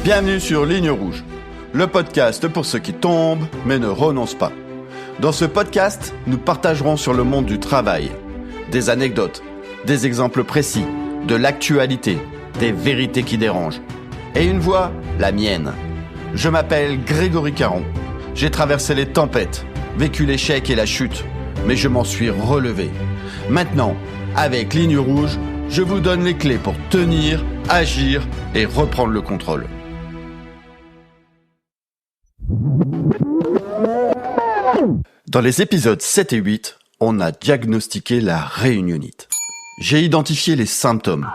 Bienvenue sur Ligne Rouge, le podcast pour ceux qui tombent mais ne renoncent pas. Dans ce podcast, nous partagerons sur le monde du travail des anecdotes, des exemples précis, de l'actualité, des vérités qui dérangent. Et une voix, la mienne. Je m'appelle Grégory Caron. J'ai traversé les tempêtes, vécu l'échec et la chute, mais je m'en suis relevé. Maintenant, avec Ligne Rouge, je vous donne les clés pour tenir, agir et reprendre le contrôle. Dans les épisodes 7 et 8, on a diagnostiqué la réunionite. J'ai identifié les symptômes.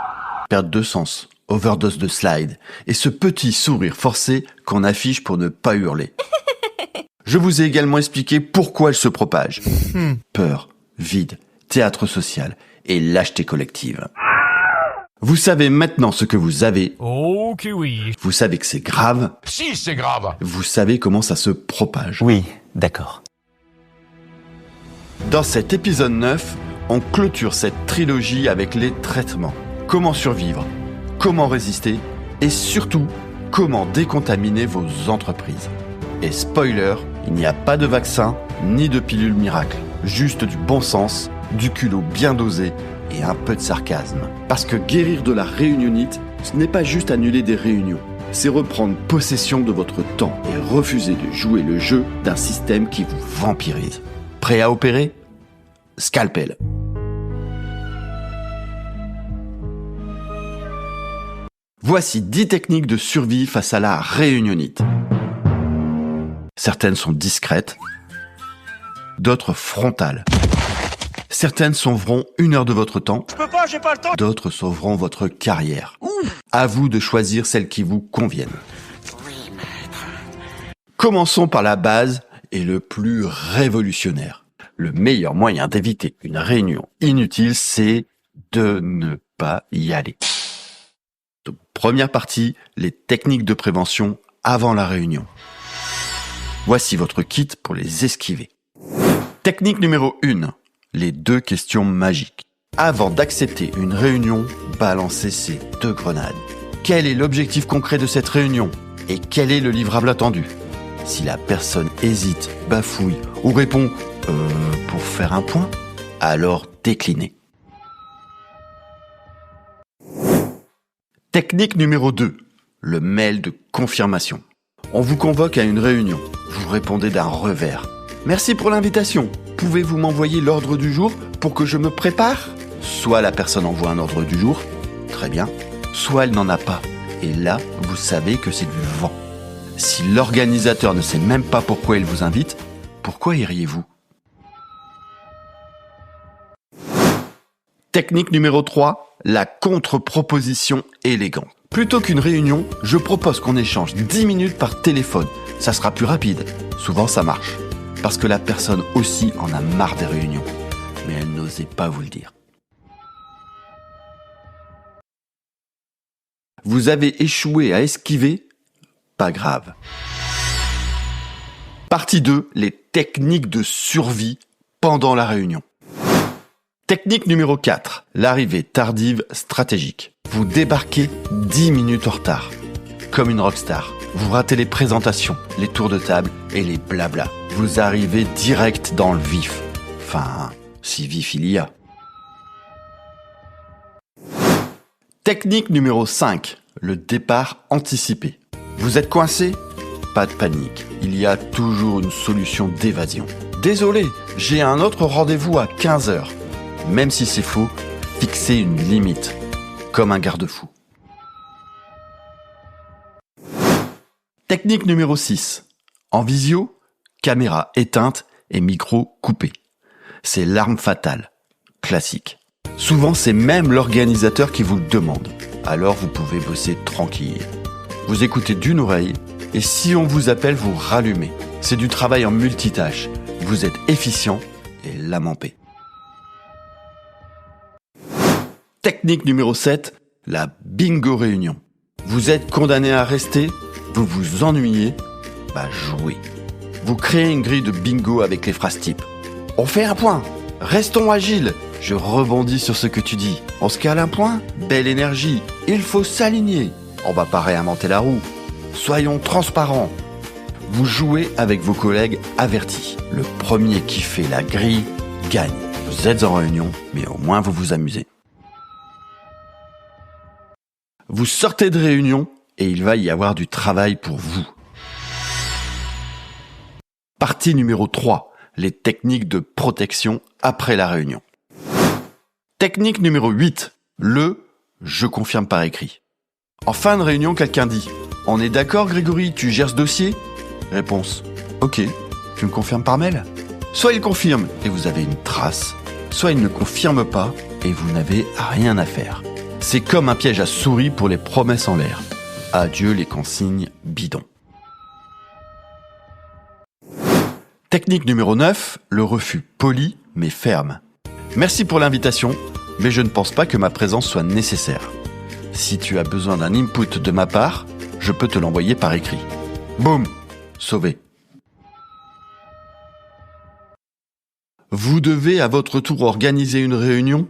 Perte de sens, overdose de slide et ce petit sourire forcé qu'on affiche pour ne pas hurler. Je vous ai également expliqué pourquoi elle se propage. Peur, vide, théâtre social et lâcheté collective. Vous savez maintenant ce que vous avez. Ok, oui. Vous savez que c'est grave. Si, c'est grave. Vous savez comment ça se propage. Oui, d'accord. Dans cet épisode 9, on clôture cette trilogie avec les traitements. Comment survivre, comment résister et surtout, comment décontaminer vos entreprises. Et spoiler, il n'y a pas de vaccin ni de pilule miracle. Juste du bon sens, du culot bien dosé et un peu de sarcasme. Parce que guérir de la réunionite, ce n'est pas juste annuler des réunions. C'est reprendre possession de votre temps et refuser de jouer le jeu d'un système qui vous vampirise. Prêt à opérer ? Scalpel. Voici 10 techniques de survie face à la réunionite. Certaines sont discrètes, d'autres frontales. Certaines sauveront 1 heure de votre temps. Je peux pas, j'ai pas le temps. D'autres sauveront votre carrière. À vous de choisir celles qui vous conviennent. Commençons par la base et le plus révolutionnaire. Le meilleur moyen d'éviter une réunion inutile, c'est de ne pas y aller. Donc, première partie, les techniques de prévention avant la réunion. Voici votre kit pour les esquiver. Technique numéro 1. Les 2 questions magiques. Avant d'accepter une réunion, balancez ces 2 grenades. Quel est l'objectif concret de cette réunion ? Et quel est le livrable attendu ? Si la personne hésite, bafouille ou répond « pour faire un point », alors déclinez. Technique numéro 2. Le mail de confirmation. On vous convoque à une réunion. Vous répondez d'un revers. « Merci pour l'invitation. Pouvez-vous m'envoyer l'ordre du jour pour que je me prépare ?» Soit la personne envoie un ordre du jour, très bien, soit elle n'en a pas. Et là, vous savez que c'est du vent. Si l'organisateur ne sait même pas pourquoi il vous invite, pourquoi iriez-vous ? Technique numéro 3, la contre-proposition élégante. Plutôt qu'une réunion, je propose qu'on échange 10 minutes par téléphone. Ça sera plus rapide. Souvent, ça marche. Parce que la personne aussi en a marre des réunions. Mais elle n'osait pas vous le dire. Vous avez échoué à esquiver ? Pas grave. Partie 2, les techniques de survie pendant la réunion. Technique numéro 4, l'arrivée tardive stratégique. Vous débarquez 10 minutes en retard. Comme une rockstar. Vous ratez les présentations, les tours de table et les blabla. Vous arrivez direct dans le vif. Enfin, si vif il y a. Technique numéro 5, le départ anticipé. Vous êtes coincé ? Pas de panique, il y a toujours une solution d'évasion. Désolé, j'ai un autre rendez-vous à 15h. Même si c'est faux, fixez une limite, comme un garde-fou. Technique numéro 6. En visio, caméra éteinte et micro coupé. C'est l'arme fatale, classique. Souvent, c'est même l'organisateur qui vous le demande. Alors, vous pouvez bosser tranquille. Vous écoutez d'une oreille et si on vous appelle, vous rallumez. C'est du travail en multitâche. Vous êtes efficient et l'âme en paix. Technique numéro 7, la bingo réunion. Vous êtes condamné à rester, vous vous ennuyez, jouez. Vous créez une grille de bingo avec les phrases type. On fait un point, restons agiles. Je rebondis sur ce que tu dis. On se cale un point, belle énergie, il faut s'aligner. On va pas réinventer la roue. Soyons transparents. Vous jouez avec vos collègues avertis. Le premier qui fait la grille gagne. Vous êtes en réunion, mais au moins vous vous amusez. Vous sortez de réunion et il va y avoir du travail pour vous. Partie numéro 3. Les techniques de protection après la réunion. Technique numéro 8. Le « je confirme par écrit ». En fin de réunion, quelqu'un dit « On est d'accord Grégory, tu gères ce dossier ?» Réponse « Ok, tu me confirmes par mail ?» Soit il confirme et vous avez une trace, soit il ne confirme pas et vous n'avez rien à faire. C'est comme un piège à souris pour les promesses en l'air. Adieu les consignes bidons. Technique numéro 9, le refus poli mais ferme. Merci pour l'invitation, mais je ne pense pas que ma présence soit nécessaire. Si tu as besoin d'un input de ma part, je peux te l'envoyer par écrit. Boum, sauvé. Vous devez à votre tour organiser une réunion.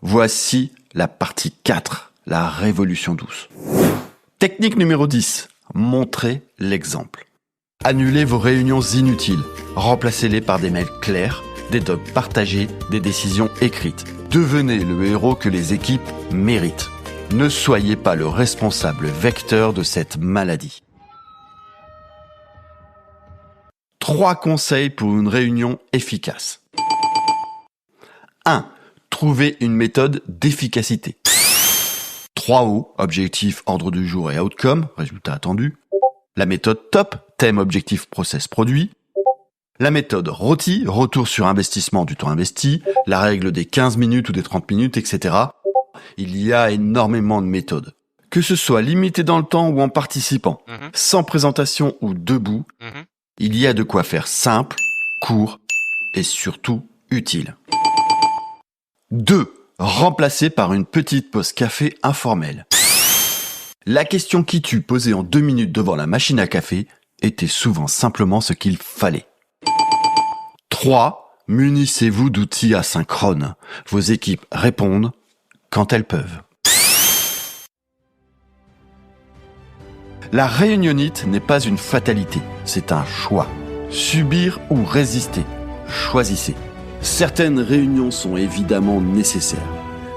Voici la partie 4, la révolution douce. Technique numéro 10, montrez l'exemple. Annulez vos réunions inutiles. Remplacez-les par des mails clairs, des docs partagés, des décisions écrites. Devenez le héros que les équipes méritent. Ne soyez pas le responsable vecteur de cette maladie. 3 conseils pour une réunion efficace. 1. Trouvez une méthode d'efficacité. 3O, objectif, ordre du jour et outcome, résultat attendu. La méthode TOP, thème, objectif, process, produit. La méthode ROTI, retour sur investissement du temps investi. La règle des 15 minutes ou des 30 minutes, etc. Il y a énormément de méthodes. Que ce soit limité dans le temps ou en participant, sans présentation ou debout, il y a de quoi faire simple, court et surtout utile. 2. Remplacé par une petite pause café informelle. La question qui tue posée en 2 minutes devant la machine à café était souvent simplement ce qu'il fallait. 3. Munissez-vous d'outils asynchrones. Vos équipes répondent quand elles peuvent. La réunionnite n'est pas une fatalité, c'est un choix. Subir ou résister, choisissez. Certaines réunions sont évidemment nécessaires.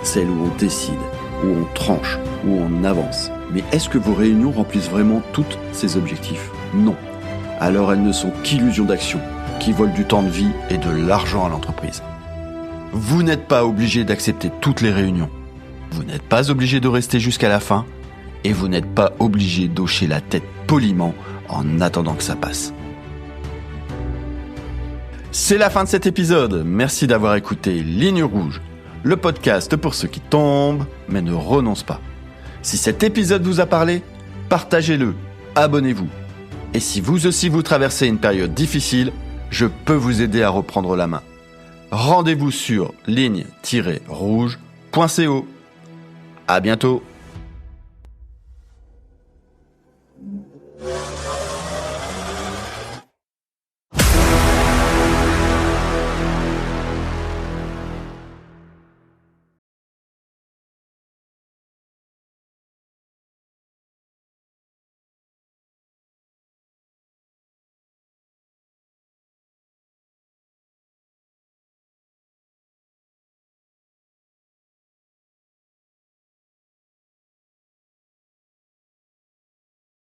Celles où on décide, où on tranche, où on avance. Mais est-ce que vos réunions remplissent vraiment tous ces objectifs ? Non. Alors elles ne sont qu'illusions d'action, qui volent du temps de vie et de l'argent à l'entreprise. Vous n'êtes pas obligé d'accepter toutes les réunions. Vous n'êtes pas obligé de rester jusqu'à la fin. Et vous n'êtes pas obligé d'hocher la tête poliment en attendant que ça passe. C'est la fin de cet épisode. Merci d'avoir écouté Ligne Rouge, le podcast pour ceux qui tombent mais ne renoncent pas. Si cet épisode vous a parlé, partagez-le, abonnez-vous. Et si vous aussi vous traversez une période difficile, je peux vous aider à reprendre la main. Rendez-vous sur ligne-rouge.co. À bientôt.